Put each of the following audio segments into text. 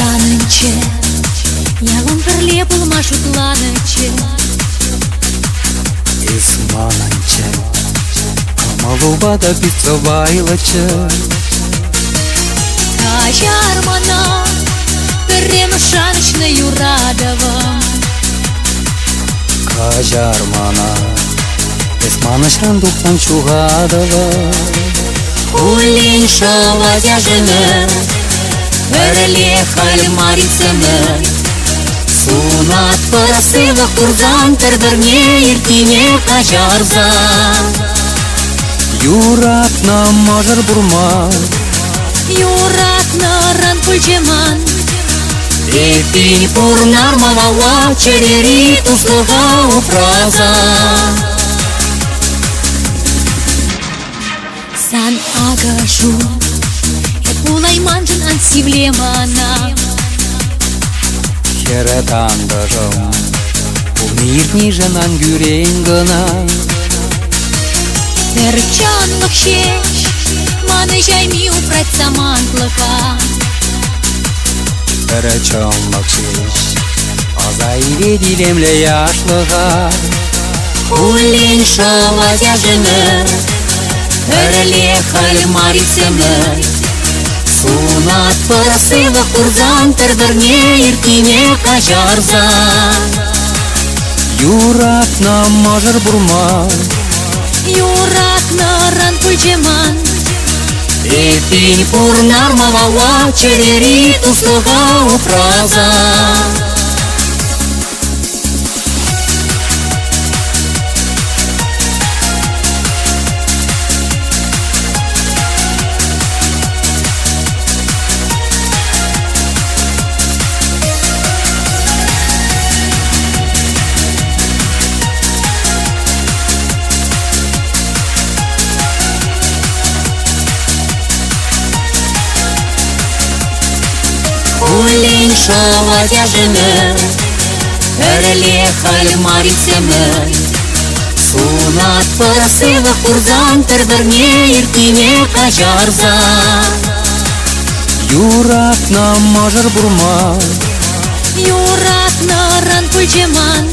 Раненче, ялон перле булмашу тланенче. Исмананче, камалубада пиццовайлаче. Кажармана, перемешаночною радовом. Кажармана, исманышран духтан чугадова. Улин шавазяжыны, перле хальмарицыны. Сунат парасыва курзан, тердерне иртине кажарза. Юратна мажар бурма, Юратна ран пульчеман. эпинь Пурнармалава черери туслага упраза. Сан агашу, пулай манжын ансивлемана. херетандажам, умирни женан гюренгана. Терчанлык шеш, маны жайми упрать самантлыка. Терчанлык шеш, азайве дилемле яшлыга. Улин шавазяжыны, перле хальмарицыны. Сунат парасыва курзан, тердерне иртине кажарза. Юратна мажар бурма, Юратна ран пульчеман. эпинь Пурнармалава черери туслага упраза. Улин шавазяжыны, перле хальмарицыны. Сунат парасыва курзан, тердерне иртине кажарза. Юратна мажар бурма, Юратна ран пульчеман.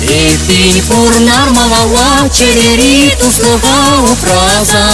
эпинь Пурнармалава черери туслага упраза.